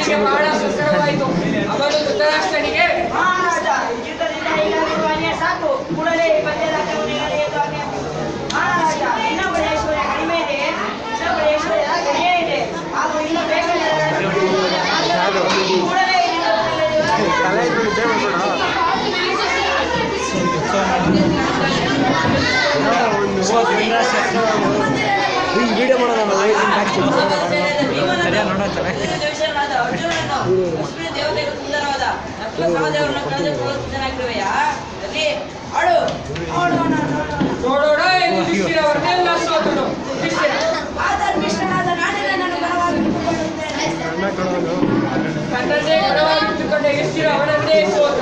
ಯುಧಿಷ್ಠಿರನಿಗೆ ಬಹಳ ಸಂಕಟವಾಯಿತು. ಅವನು ಧೃತರಾಷ್ಟ್ರನಿಗೆ ಮಹಾರಾಜ ಯುದ್ಧದಿಂದ ಹೀಗಾಗಿರುವ ಅನ್ಯಾಯ ಸಾಕು, ಕೂಡಲೇ ಪದ್ಯದ ಮಹಾರಾಜ ಇನ್ನೊಬ್ಬರ ಐಶ್ವರ್ಯ ಕಡಿಮೆ ಇದೆ, ಇನ್ನೊಬ್ಬರ ಐಶ್ವರ್ಯ ಕಡಿಮೆ ಇದೆ, ಹಾಗೂ ಇನ್ನು ಬೇಗನೆ ಕೂಡಲೇ ವಿಡಿಯೋ ಮಾಡೋದಲ್ಲ ನೋಡೋಣ ಎಂದು ಯುಧಿಷ್ಠಿರವರನ್ನೆಲ್ಲ ಸೋತನು. ತನ್ನನ್ನೇ ಗಣವಾಗಿಟ್ಟುಕೊಂಡ ಯುಧಿಷ್ಠಿರ ಅವನನ್ನೇ ಸೋತ.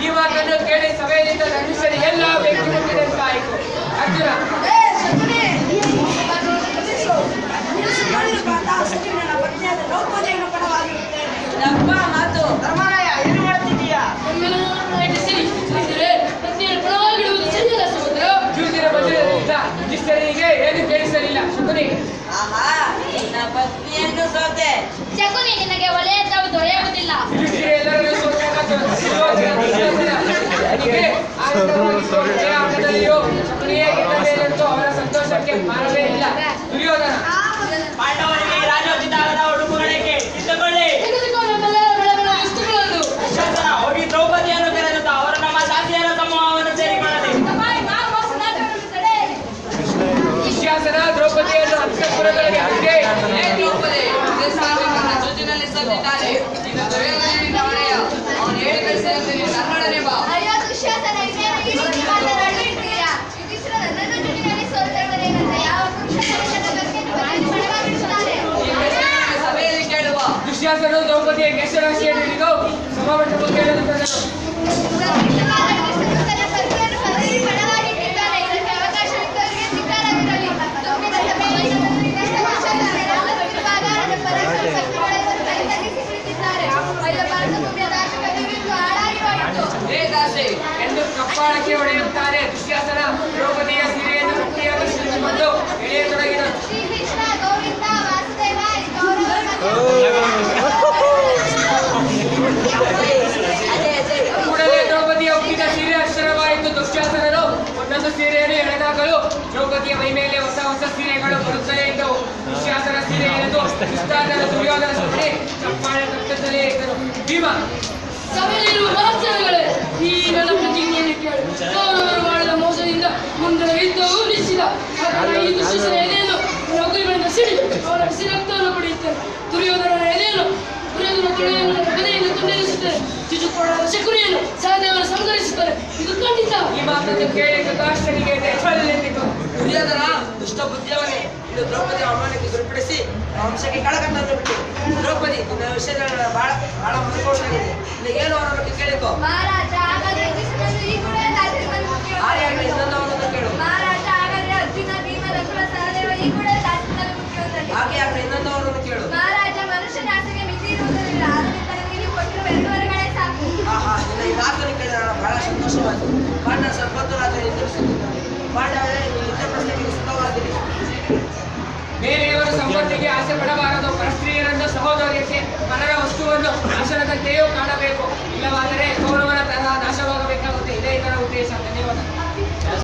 ಈ ಮಾತನ್ನು ಕೇಳಿ ಸಭೆಯಲ್ಲಿದ್ದ ಧನುಷ್ಯರಿಗೆಲ್ಲ ಬೆಂಕಿ ಮುಟ್ಟಿದಂತಾಯಿತು. ಅರ್ಜುನ ಧರ್ಮರಾಯ ಏನು ಮಾಡುತ್ತಿದ್ದೀಯಾ? ಯುಧಿಷ್ಠಿರ ಬಂದಿರಲಿಲ್ಲ. ಯುಧಿಷ್ಠಿರನಿಗೆ ಏನು ಕೇಳಿಸಲಿಲ್ಲ. ಶಕುನಿ ಶಕುನಿ ನಿನಗೆ ಒಳ್ಳೆಯದಾವು ದೊರೆಯುವುದಿಲ್ಲ. ಯುಧಿಷ್ಠಿರ ಎಲ್ಲರನ್ನೂ ಸೋತಾಗ ಶಕುನಿಯೇ ಗೆಲ್ಲಬೇಕೆಂದು ಅವರ ಸಂತೋಷಕ್ಕೆ ಮಾನವೇ ಇಲ್ಲ. ದುರ್ಯೋಧನ ಪಾಂಡವರಿಗೆ ರಾಜೋಚಿತಾಗದ ಉಡುಪುಗಳಿಗೆ ಸಿದ್ಧಗೊಳ್ಳಿ. ದುಶ್ಯಾಸನ ಹೋಗಿ ದ್ರೌಪದಿಯನ್ನು ಕರೆದು ಅವರು ನಮ್ಮ ಶಾಸ್ತ್ರೀಯರ ಸಮೂಹವನ್ನು ಸೇರಿಕೊಳ್ಳಲಿ. ದುಶ್ಯಾಸನ ದ್ರೌಪದಿಯನ್ನು ಅಂತಃಪುರದೊಳಗೆ ಹಾಕಿ ಅಯ್ಯೋ ದುಶ್ಯಾಸನ, ಇದೇನು ಈ ರೀತಿ ಮಾತನಾಡುತ್ತೀರಾ? ಯುಧಿಷ್ಠಿರ ನನ್ನನ್ನು ಜೊತೆಯಲ್ಲಿ ಸೋತವರೇನಂತೆ ಯಾವ ಪುರುಷನ ಬಗ್ಗೆ ಬಡವಾಗಿರುತ್ತಾರೆ. ದುಶ್ಯಾಸನು ದ್ರೌಪದಿಯ ಕೇಶರಾಶಿಯನ್ನು ಹಿಡಿದು ಸಭಾಮಂಟಪ ಕೇಳಲು ತಂದನು. ಎಂದು ಕಪ್ಪಾಳಕ್ಕೆ ಹೊಡೆಯುತ್ತಾನೆ. ದುಶ್ಯಾಸನ ದ್ರೌಪದಿಯ ಸೀರೆಯನ್ನು ಗಟ್ಟಿಯಾಗಿ ಹಿಡಿದುಕೊಂಡು ಎಳೆಯತೊಡಗಿದನು. ಕೂಡಲೇ ದ್ರೌಪದಿಯ ಉಕ್ಕಿದ ಸೀರೆ ಅಕ್ಷರವಾಯಿತು. ದುಶ್ಯಾಸನನು ಒಂದೊಂದು ಸೀರೆಯನ್ನು ಎಳೆದಾಗಲೂ ದ್ರೌಪದಿಯ ಮೈ ಮೇಲೆ ಹೊಸ ಹೊಸ ಸೀರೆಗಳು ಬರುತ್ತಲೇ ಇದ್ದವು. ದುಶ್ಯಾಸನ ಸೀರೆ ಎಳೆದು ಇಷ್ಟಾದ ದುರ್ಯೋಧನ ಸುಮ್ಮನೆ ಚಪ್ಪಾಳೆ ತಟ್ಟುತ್ತಲೇ ಇದ್ದನು. ಭೀಮ ಸಭೆಯಲ್ಲಿರುವ ಮಹತ್ಸರಗಳೇ, ಈ ನನ್ನ ಪ್ರತಿಜ್ಞೆಯನ್ನು ಕೇಳು. ಕೌರವರು ಮಾಡಿದ ಮೋಸದಿಂದ ಮುಂದಿನ ಯುದ್ಧವು ನಿಶ್ಚಿತ. ಹಾಗಾಗಿ ಈ ದುಶ್ಯಾಸನ ಎದೆಯನ್ನು ನೌಕರಿಗಳಿಂದ ಸಿಡಿದು ಅವರ ಸಿರಕ್ತವನ್ನು ಪಡೆಯುತ್ತೇನೆ. ದುರ್ಯೋಧನನ ಎದೆಯನ್ನು ದುರ್ಯೋಧನ ತೊಳೆಯನ್ನು ಗದೆಯಿಂದ ತುಂಡರಿಸುತ್ತೇನೆ. ಚಿಚುಕೋಡದ ಶಕುನಿಯನ್ನು ಸಹದೇವನ ಸಂಹರಿಸುತ್ತಾರೆ. ಇದು ಖಂಡಿತ. ಈ ಮಾತನ್ನು ಕೇಳಿ ಧೃತರಾಷ್ಟ್ರನಿಗೆ ನೆಚ್ಚಲೆಂದಿತು. ದುರ್ಯೋಧನ ದುಷ್ಟ ಬುದ್ಧಿಯವನೇ, ಇದು ದ್ರೌಪದಿ ಅವಮಾನಕ್ಕೆ ಗುರಿಪಡಿಸಿ ವಂಶಕ್ಕೆ ಕಳಕಟ್ಟನ್ನು ಬಿಟ್ಟು ದ್ರೌಪದಿ ನಿನ್ನ ವಿಷಯದ ಬಹಳ ಮನಕೋಶಾಗಿದೆ. ಏನು ಅವರ ಬಗ್ಗೆ ಕೇಳಿಕೋ. ಮಹಾರಾಜ ಹಾಗಾದ್ರೆ ಯುಧಿಷ್ಠಿರನು ಈ ಕೂಡಲೇ ದಾಸಿಗಳನ್ನು ಮುಖ್ಯ ಆರ್ಯಾಗಲಿ ಇನ್ನೊಂದವರನ್ನು ಕೇಳು. ಮಹಾರಾಜ ಹಾಗಾದ್ರೆ ಅರ್ಜುನ ಭೀಮ ನಕುಲ ಸಹದೇವ ಈ ಕೂಡಲೇ ದಾಸಿಗಳನ್ನು ಮುಖ್ಯವಂತಲ್ಲಿ. ಹಾಗೆ ಆಗಲಿ ಇನ್ನೊಂದವರನ್ನು ಕೇಳು. ಮಹಾರಾಜ ಮನುಷ್ಯನ ಆಸೆಗೆ ಮಿತಿ ಇರುವುದರಿಂದ ಆದ್ದರಿಂದ ನನಗೆ ನೀವು ಕೊಟ್ಟಿರುವ 2 ವರಗಳೇ ಸಾಕು. ನಿನ್ನ ಈ ಮಾತನ್ನು ಕೇಳಿ ನಾನು ಬಹಳ ಸಂತೋಷವಾಯಿತು. ಪಾಂಡವ ಸ್ವಲ್ಪತ್ತು ರಾತ್ರಿ ನಿಂದಿರಿಸುತ್ತಿದ್ದಾನೆ. ಪಾಂಡವರೇ, ನೀವು ಯುದ್ಧ ಪ್ರಶ್ನೆಗೆ ಸಿದ್ಧವಾಗಿರಿ. ಬೇರೆಯವರು ಸಂಪತ್ತಿಗೆ ಆಸೆ ಪಡಬಾರದು.